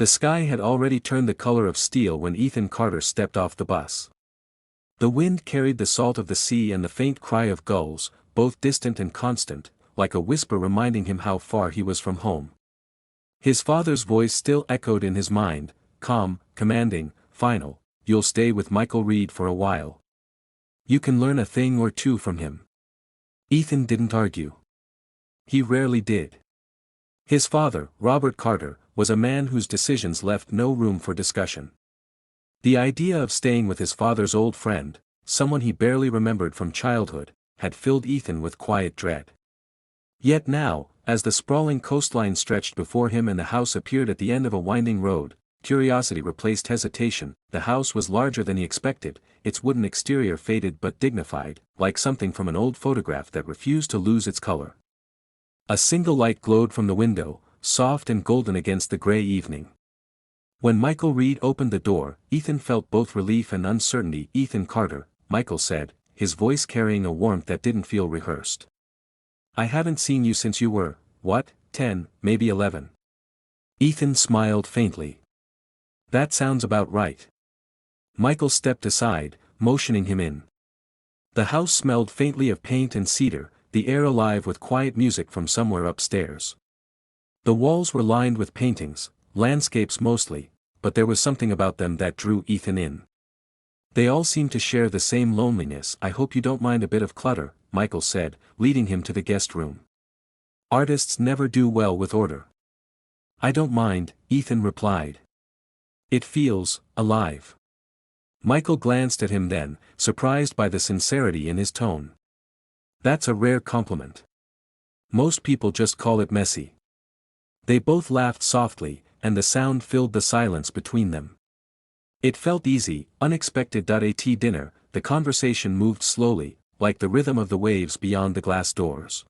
The sky had already turned the color of steel when Ethan Carter stepped off the bus. The wind carried the salt of the sea and the faint cry of gulls, both distant and constant, like a whisper reminding him how far he was from home. His father's voice still echoed in his mind, calm, commanding, final. "You'll stay with Michael Reed for a while. You can learn a thing or two from him." Ethan didn't argue. He rarely did. His father, Robert Carter, was a man whose decisions left no room for discussion. The idea of staying with his father's old friend, someone he barely remembered from childhood, had filled Ethan with quiet dread. Yet now, as the sprawling coastline stretched before him and the house appeared at the end of a winding road, curiosity replaced hesitation. The house was larger than he expected, its wooden exterior faded but dignified, like something from an old photograph that refused to lose its color. A single light glowed from the window, soft and golden against the gray evening. When Michael Reed opened the door, Ethan felt both relief and uncertainty. "Ethan Carter," Michael said, his voice carrying a warmth that didn't feel rehearsed. "I haven't seen you since you were, 10, maybe 11. Ethan smiled faintly. "That sounds about right." Michael stepped aside, motioning him in. The house smelled faintly of paint and cedar, the air alive with quiet music from somewhere upstairs. The walls were lined with paintings, landscapes mostly, but there was something about them that drew Ethan in. They all seemed to share the same loneliness. "I hope you don't mind a bit of clutter," Michael said, leading him to the guest room. "Artists never do well with order." "I don't mind," Ethan replied. "It feels alive." Michael glanced at him then, surprised by the sincerity in his tone. "That's a rare compliment. Most people just call it messy." They both laughed softly, and the sound filled the silence between them. It felt easy, unexpected. At dinner, the conversation moved slowly, like the rhythm of the waves beyond the glass doors.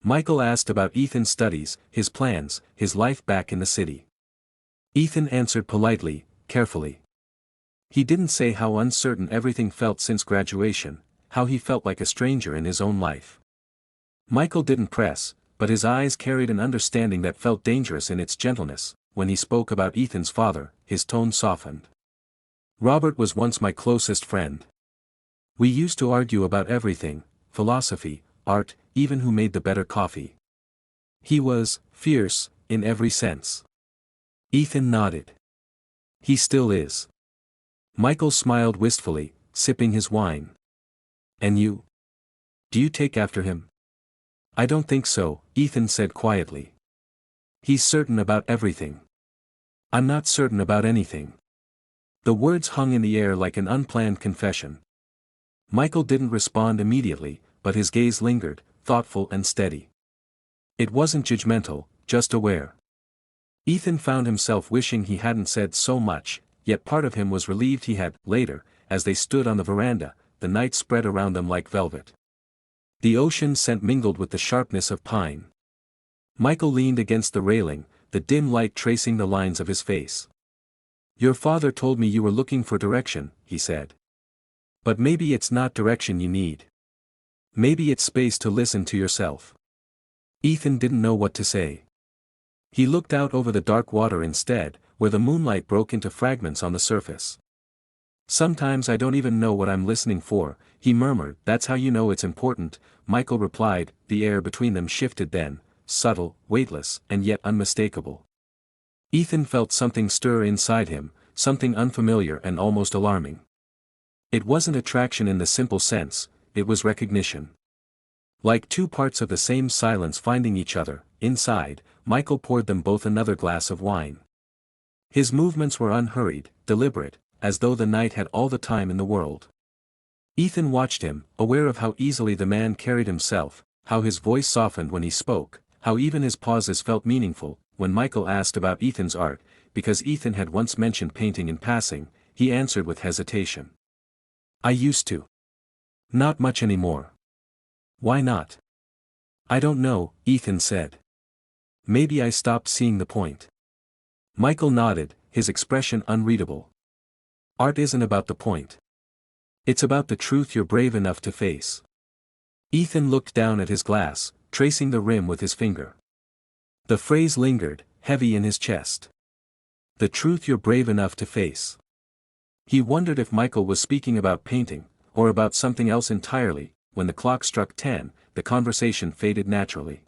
Michael asked about Ethan's studies, his plans, his life back in the city. Ethan answered politely, carefully. He didn't say how uncertain everything felt since graduation, how he felt like a stranger in his own life. Michael didn't press, but his eyes carried an understanding that felt dangerous in its gentleness. When he spoke about Ethan's father, his tone softened. "Robert was once my closest friend. We used to argue about everything, philosophy, art, even who made the better coffee. He was fierce, in every sense." Ethan nodded. "He still is." Michael smiled wistfully, sipping his wine. "And you? Do you take after him?" "I don't think so," Ethan said quietly. "He's certain about everything. I'm not certain about anything." The words hung in the air like an unplanned confession. Michael didn't respond immediately, but his gaze lingered, thoughtful and steady. It wasn't judgmental, just aware. Ethan found himself wishing he hadn't said so much, yet part of him was relieved he had. Later, as they stood on the veranda, the night spread around them like velvet. The ocean scent mingled with the sharpness of pine. Michael leaned against the railing, the dim light tracing the lines of his face. "Your father told me you were looking for direction," he said. "But maybe it's not direction you need. Maybe it's space to listen to yourself." Ethan didn't know what to say. He looked out over the dark water instead, where the moonlight broke into fragments on the surface. "Sometimes I don't even know what I'm listening for," he murmured. "That's how you know it's important," Michael replied. The air between them shifted then, subtle, weightless, and yet unmistakable. Ethan felt something stir inside him, something unfamiliar and almost alarming. It wasn't attraction in the simple sense, it was recognition. Like two parts of the same silence finding each other, inside, Michael poured them both another glass of wine. His movements were unhurried, deliberate, as though the night had all the time in the world. Ethan watched him, aware of how easily the man carried himself, how his voice softened when he spoke, how even his pauses felt meaningful. When Michael asked about Ethan's art, because Ethan had once mentioned painting in passing, he answered with hesitation. "I used to. Not much anymore." "Why not?" "I don't know," Ethan said. "Maybe I stopped seeing the point." Michael nodded, his expression unreadable. "Art isn't about the point. It's about the truth you're brave enough to face." Ethan looked down at his glass, tracing the rim with his finger. The phrase lingered, heavy in his chest. The truth you're brave enough to face. He wondered if Michael was speaking about painting, or about something else entirely. When the clock struck 10, the conversation faded naturally.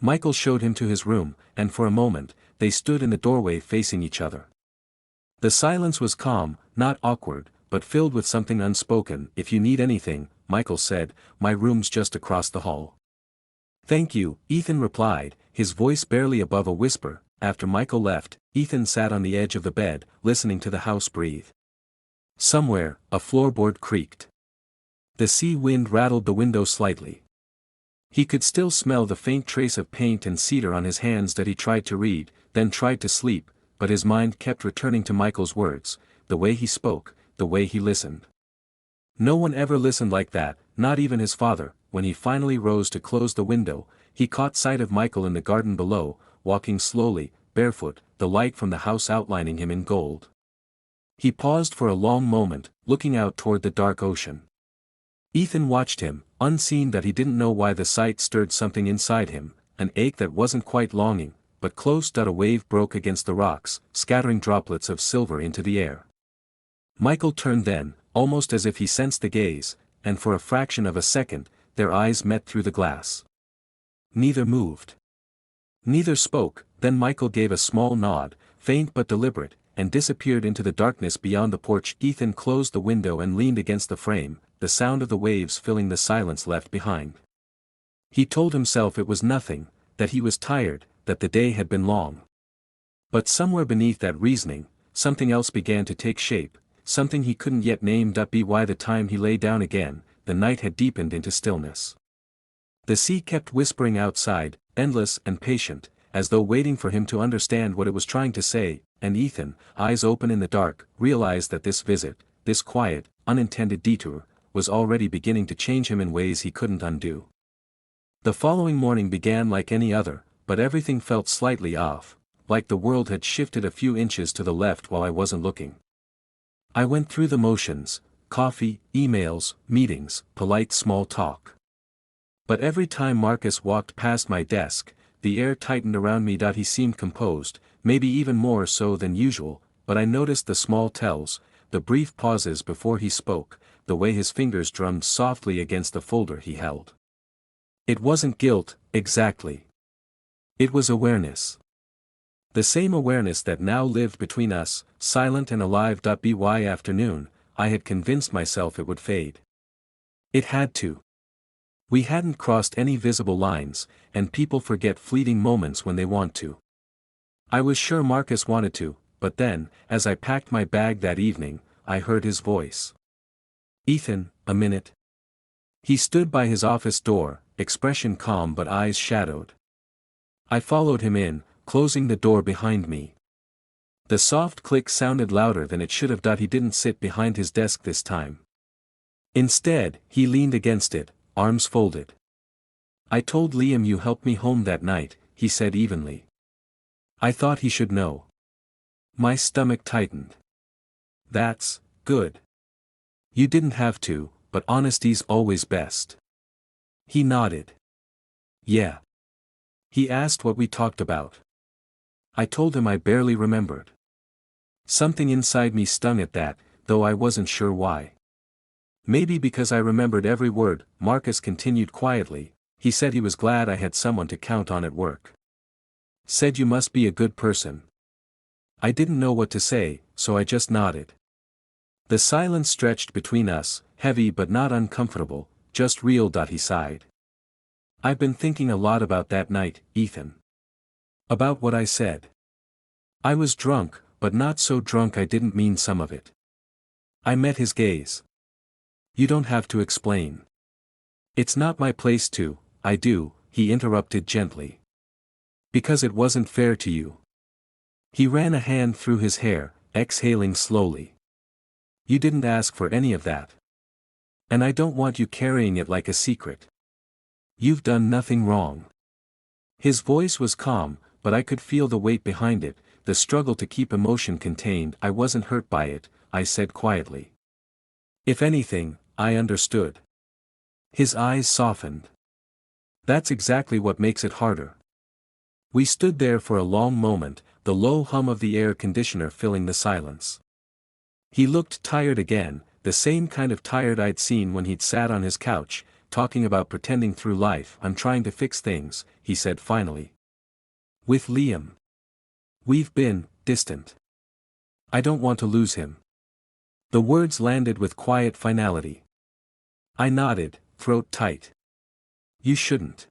Michael showed him to his room, and for a moment, they stood in the doorway facing each other. The silence was calm, not awkward, but filled with something unspoken. "If you need anything," Michael said, "my room's just across the hall." "Thank you," Ethan replied, his voice barely above a whisper. After Michael left, Ethan sat on the edge of the bed, listening to the house breathe. Somewhere, a floorboard creaked. The sea wind rattled the window slightly. He could still smell the faint trace of paint and cedar on his hands that he tried to read, then tried to sleep, but his mind kept returning to Michael's words, the way he spoke, the way he listened. No one ever listened like that, not even his father. When he finally rose to close the window, he caught sight of Michael in the garden below, walking slowly, barefoot, the light from the house outlining him in gold. He paused for a long moment, looking out toward the dark ocean. Ethan watched him, unseen that he didn't know why the sight stirred something inside him, an ache that wasn't quite longing, but close. A wave broke against the rocks, scattering droplets of silver into the air. Michael turned then, almost as if he sensed the gaze, and for a fraction of a second, their eyes met through the glass. Neither moved. Neither spoke. Then Michael gave a small nod, faint but deliberate, and disappeared into the darkness beyond the porch. Ethan closed the window and leaned against the frame, the sound of the waves filling the silence left behind. He told himself it was nothing, that he was tired, that the day had been long. But somewhere beneath that reasoning, something else began to take shape, something he couldn't yet name. By the time he lay down again, the night had deepened into stillness. The sea kept whispering outside, endless and patient, as though waiting for him to understand what it was trying to say, and Ethan, eyes open in the dark, realized that this visit, this quiet, unintended detour, was already beginning to change him in ways he couldn't undo. The following morning began like any other, but everything felt slightly off, like the world had shifted a few inches to the left while I wasn't looking. I went through the motions, coffee, emails, meetings, polite small talk. But every time Marcus walked past my desk, the air tightened around me. He seemed composed, maybe even more so than usual, but I noticed the small tells, the brief pauses before he spoke, the way his fingers drummed softly against the folder he held. It wasn't guilt, exactly. It was awareness. The same awareness that now lived between us, silent and alive. By afternoon, I had convinced myself it would fade. It had to. We hadn't crossed any visible lines, and people forget fleeting moments when they want to. I was sure Marcus wanted to, but then, as I packed my bag that evening, I heard his voice. "Ethan, a minute." He stood by his office door, expression calm but eyes shadowed. I followed him in, closing the door behind me. The soft click sounded louder than it should have. He didn't sit behind his desk this time. Instead, he leaned against it, arms folded. "I told Liam you helped me home that night," he said evenly. I thought he should know. My stomach tightened. "That's good. You didn't have to, but honesty's always best." He nodded. "Yeah." He asked what we talked about. I told him I barely remembered. Something inside me stung at that, though I wasn't sure why. "Maybe because I remembered every word," Marcus continued quietly. "He said he was glad I had someone to count on at work. Said you must be a good person." I didn't know what to say, so I just nodded. The silence stretched between us, heavy but not uncomfortable, just real. He sighed. "I've been thinking a lot about that night, Ethan. About what I said. I was drunk, but not so drunk I didn't mean some of it." I met his gaze. "You don't have to explain. It's not my place to." "I do," he interrupted gently. "Because it wasn't fair to you." He ran a hand through his hair, exhaling slowly. "You didn't ask for any of that. And I don't want you carrying it like a secret. You've done nothing wrong." His voice was calm, but I could feel the weight behind it, the struggle to keep emotion contained. "I wasn't hurt by it," I said quietly. "If anything, I understood." His eyes softened. "That's exactly what makes it harder." We stood there for a long moment, the low hum of the air conditioner filling the silence. He looked tired again, the same kind of tired I'd seen when he'd sat on his couch, talking about pretending through life. "I'm trying to fix things," he said finally. "With Liam. We've been distant. I don't want to lose him." The words landed with quiet finality. I nodded, throat tight. "You shouldn't.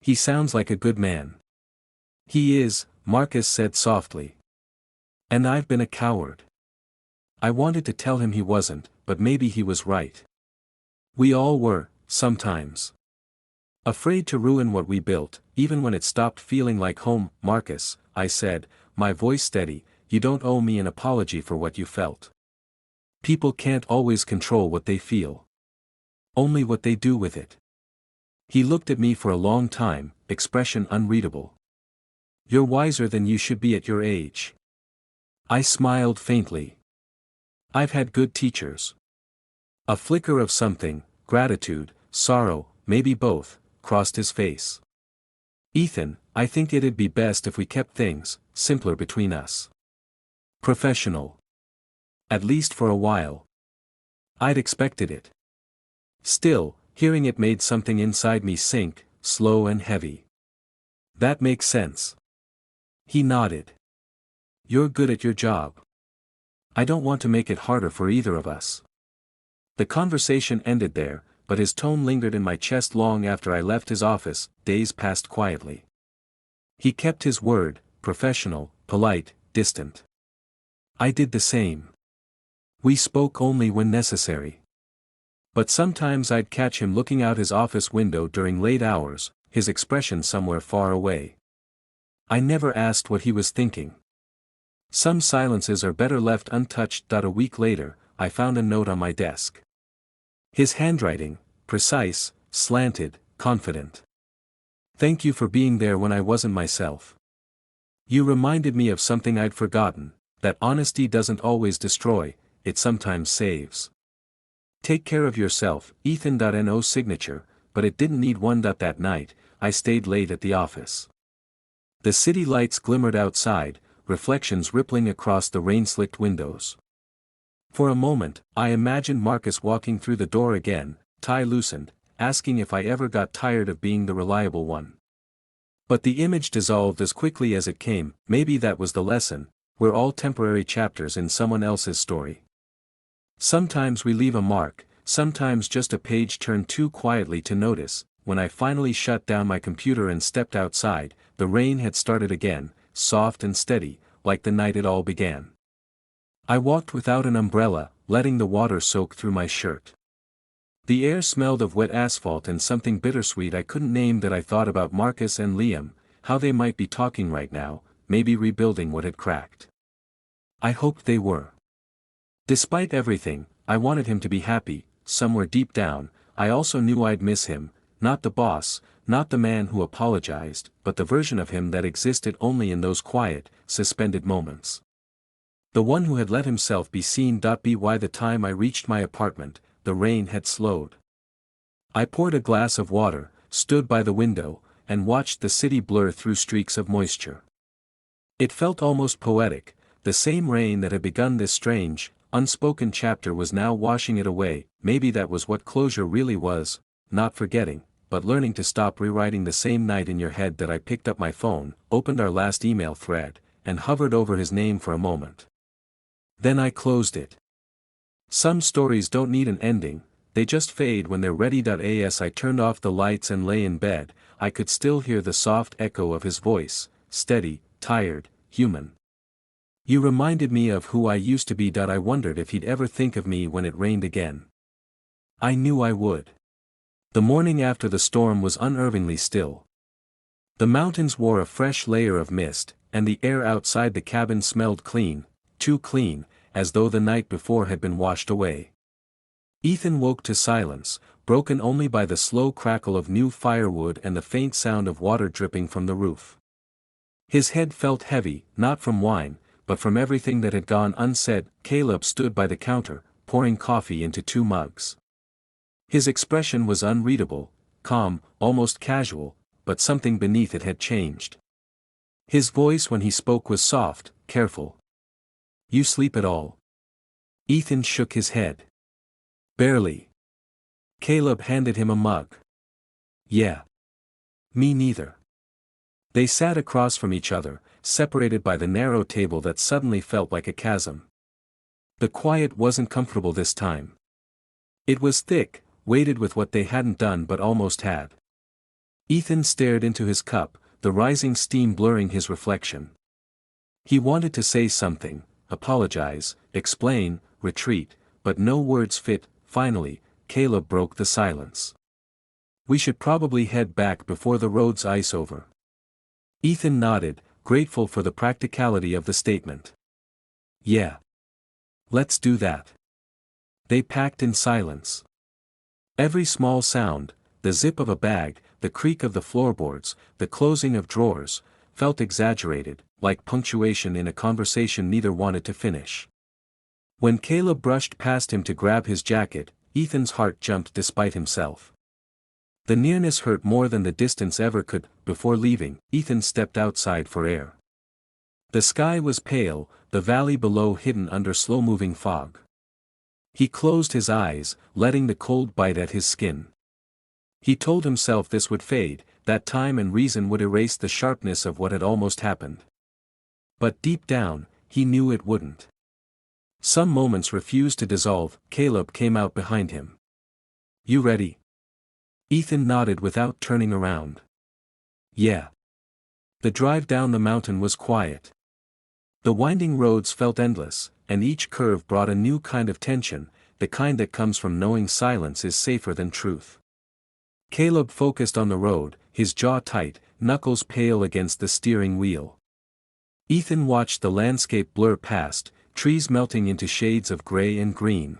He sounds like a good man." "He is," Marcus said softly. "And I've been a coward. I wanted to tell him he wasn't, but maybe he was right. We all were, sometimes. Afraid to ruin what we built, even when it stopped feeling like home." "Marcus," I said, my voice steady, "you don't owe me an apology for what you felt. People can't always control what they feel. Only what they do with it." He looked at me for a long time, expression unreadable. "You're wiser than you should be at your age." I smiled faintly. "I've had good teachers." A flicker of something, gratitude, sorrow, maybe both, crossed his face. "Ethan, I think it'd be best if we kept things simpler between us. Professional. At least for a while." I'd expected it. Still, hearing it made something inside me sink, slow and heavy. "That makes sense." He nodded. "You're good at your job. I don't want to make it harder for either of us." The conversation ended there, but his tone lingered in my chest long after I left his office. Days passed quietly. He kept his word, professional, polite, distant. I did the same. We spoke only when necessary. But sometimes I'd catch him looking out his office window during late hours, his expression somewhere far away. I never asked what he was thinking. Some silences are better left untouched. A week later, I found a note on my desk. His handwriting, precise, slanted, confident. "Thank you for being there when I wasn't myself. You reminded me of something I'd forgotten, that honesty doesn't always destroy, it sometimes saves. Take care of yourself." Ethan.no signature, but it didn't need one. That night, I stayed late at the office. The city lights glimmered outside, reflections rippling across the rain-slicked windows. For a moment, I imagined Marcus walking through the door again, tie loosened, asking if I ever got tired of being the reliable one. But the image dissolved as quickly as it came. Maybe that was the lesson: we're all temporary chapters in someone else's story. Sometimes we leave a mark, sometimes just a page turned too quietly to notice. When I finally shut down my computer and stepped outside, the rain had started again, soft and steady, like the night it all began. I walked without an umbrella, letting the water soak through my shirt. The air smelled of wet asphalt and something bittersweet I couldn't name. That I thought about Marcus and Liam, how they might be talking right now, maybe rebuilding what had cracked. I hoped they were. Despite everything, I wanted him to be happy. Somewhere deep down, I also knew I'd miss him, not the boss, not the man who apologized, but the version of him that existed only in those quiet, suspended moments. The one who had let himself be seen. By the time I reached my apartment, the rain had slowed. I poured a glass of water, stood by the window, and watched the city blur through streaks of moisture. It felt almost poetic. The same rain that had begun this strange, unspoken chapter was now washing it away. Maybe that was what closure really was, not forgetting, but learning to stop rewriting the same night in your head. That I picked up my phone, opened our last email thread, and hovered over his name for a moment. Then I closed it. Some stories don't need an ending, they just fade when they're ready. As I turned off the lights and lay in bed, I could still hear the soft echo of his voice, steady, tired, human. "You reminded me of who I used to be." I wondered if he'd ever think of me when it rained again. I knew I would. The morning after the storm was unnervingly still. The mountains wore a fresh layer of mist, and the air outside the cabin smelled clean, too clean, as though the night before had been washed away. Ethan woke to silence, broken only by the slow crackle of new firewood and the faint sound of water dripping from the roof. His head felt heavy, not from wine, but from everything that had gone unsaid. Caleb stood by the counter, pouring coffee into 2 mugs. His expression was unreadable, calm, almost casual, but something beneath it had changed. His voice when he spoke was soft, careful. You sleep at all? Ethan shook his head. Barely. Caleb handed him a mug. Yeah. Me neither. They sat across from each other, separated by the narrow table that suddenly felt like a chasm. The quiet wasn't comfortable this time. It was thick, weighted with what they hadn't done but almost had. Ethan stared into his cup, the rising steam blurring his reflection. He wanted to say something, apologize, explain, retreat, but no words fit. Finally, Caleb broke the silence. We should probably head back before the road's ice over. Ethan nodded, grateful for the practicality of the statement. Yeah. Let's do that. They packed in silence. Every small sound, the zip of a bag, the creak of the floorboards, the closing of drawers, felt exaggerated, like punctuation in a conversation neither wanted to finish. When Caleb brushed past him to grab his jacket, Ethan's heart jumped despite himself. The nearness hurt more than the distance ever could. Before leaving, Ethan stepped outside for air. The sky was pale, the valley below hidden under slow-moving fog. He closed his eyes, letting the cold bite at his skin. He told himself this would fade, that time and reason would erase the sharpness of what had almost happened. But deep down, he knew it wouldn't. Some moments refused to dissolve. Caleb came out behind him. You ready? Ethan nodded without turning around. Yeah. The drive down the mountain was quiet. The winding roads felt endless, and each curve brought a new kind of tension, the kind that comes from knowing silence is safer than truth. Caleb focused on the road, his jaw tight, knuckles pale against the steering wheel. Ethan watched the landscape blur past, trees melting into shades of gray and green.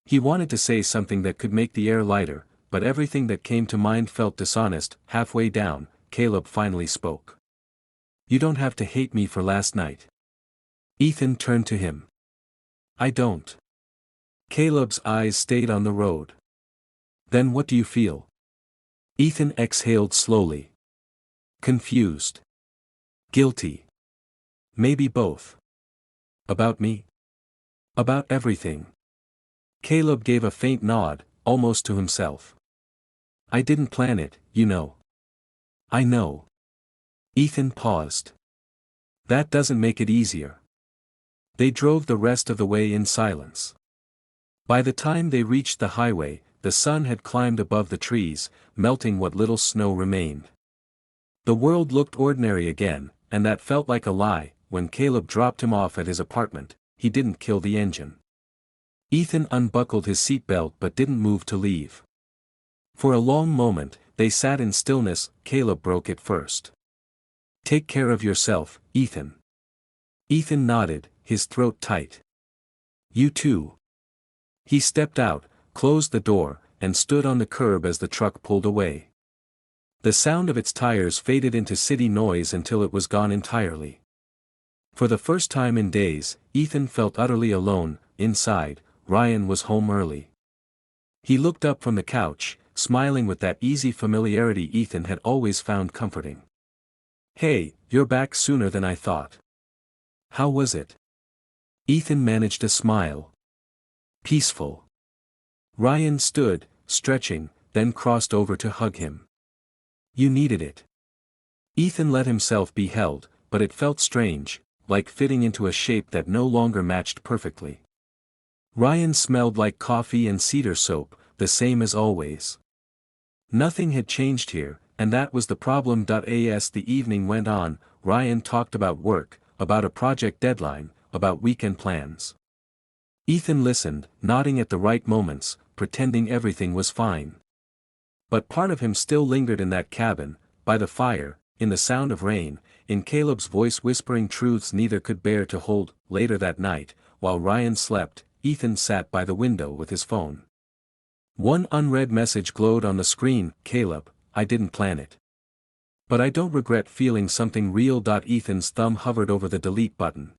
He wanted to say something that could make the air lighter, but everything that came to mind felt dishonest. Halfway down, Caleb finally spoke. You don't have to hate me for last night. Ethan turned to him. I don't. Caleb's eyes stayed on the road. Then what do you feel? Ethan exhaled slowly. Confused. Guilty. Maybe both. About me? About everything. Caleb gave a faint nod, almost to himself. I didn't plan it, you know. I know. Ethan paused. That doesn't make it easier. They drove the rest of the way in silence. By the time they reached the highway, the sun had climbed above the trees, melting what little snow remained. The world looked ordinary again, and that felt like a lie. When Caleb dropped him off at his apartment, he didn't kill the engine. Ethan unbuckled his seatbelt but didn't move to leave. For a long moment, they sat in stillness. Caleb broke it first. Take care of yourself, Ethan. Ethan nodded, his throat tight. You too. He stepped out, closed the door, and stood on the curb as the truck pulled away. The sound of its tires faded into city noise until it was gone entirely. For the first time in days, Ethan felt utterly alone. Inside, Ryan was home early. He looked up from the couch, smiling with that easy familiarity Ethan had always found comforting. Hey, you're back sooner than I thought. How was it? Ethan managed a smile. Peaceful. Ryan stood, stretching, then crossed over to hug him. You needed it. Ethan let himself be held, but it felt strange, like fitting into a shape that no longer matched perfectly. Ryan smelled like coffee and cedar soap, the same as always. Nothing had changed here, and that was the problem. As the evening went on, Ryan talked about work, about a project deadline, about weekend plans. Ethan listened, nodding at the right moments, pretending everything was fine. But part of him still lingered in that cabin, by the fire, in the sound of rain, in Caleb's voice whispering truths neither could bear to hold. Later that night, while Ryan slept, Ethan sat by the window with his phone. One unread message glowed on the screen. Caleb, I didn't plan it. But I don't regret feeling something real. Ethan's thumb hovered over the delete button.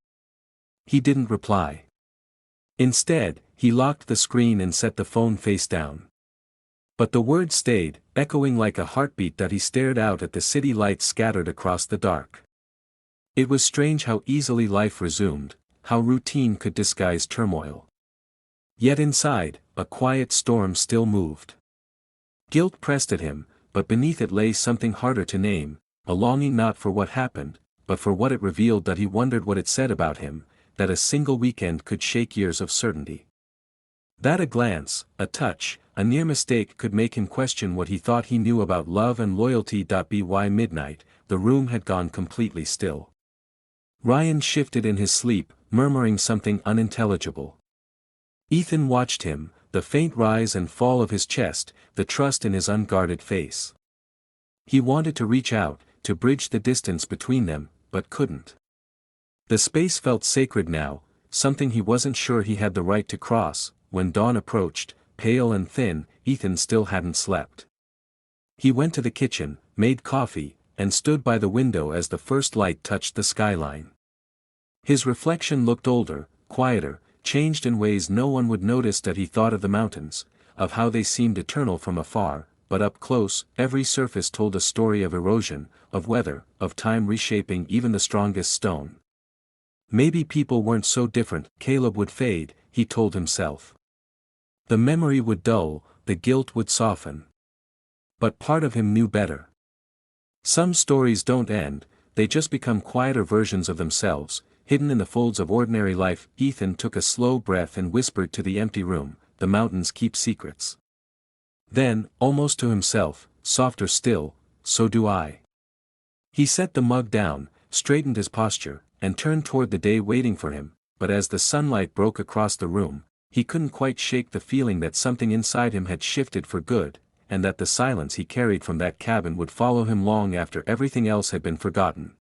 He didn't reply. Instead, he locked the screen and set the phone face down. But the words stayed, echoing like a heartbeat. He stared out at the city lights scattered across the dark. It was strange how easily life resumed, how routine could disguise turmoil. Yet inside, a quiet storm still moved. Guilt pressed at him, but beneath it lay something harder to name, a longing not for what happened, but for what it revealed. That he wondered what it said about him, that a single weekend could shake years of certainty. That a glance, a touch, a near mistake could make him question what he thought he knew about love and loyalty. By midnight, the room had gone completely still. Ryan shifted in his sleep, murmuring something unintelligible. Ethan watched him, the faint rise and fall of his chest, the trust in his unguarded face. He wanted to reach out, to bridge the distance between them, but couldn't. The space felt sacred now, something he wasn't sure he had the right to cross. When dawn approached, pale and thin, Ethan still hadn't slept. He went to the kitchen, made coffee, and stood by the window as the first light touched the skyline. His reflection looked older, quieter, changed in ways no one would notice. That he thought of the mountains, of how they seemed eternal from afar, but up close, every surface told a story of erosion, of weather, of time reshaping even the strongest stone. Maybe people weren't so different. Caleb would fade, he told himself. The memory would dull, the guilt would soften. But part of him knew better. Some stories don't end, they just become quieter versions of themselves, hidden in the folds of ordinary life. Ethan took a slow breath and whispered to the empty room, "The mountains keep secrets." Then, almost to himself, softer still, "So do I." He set the mug down, straightened his posture, and turned toward the day waiting for him. But as the sunlight broke across the room, he couldn't quite shake the feeling that something inside him had shifted for good, and that the silence he carried from that cabin would follow him long after everything else had been forgotten.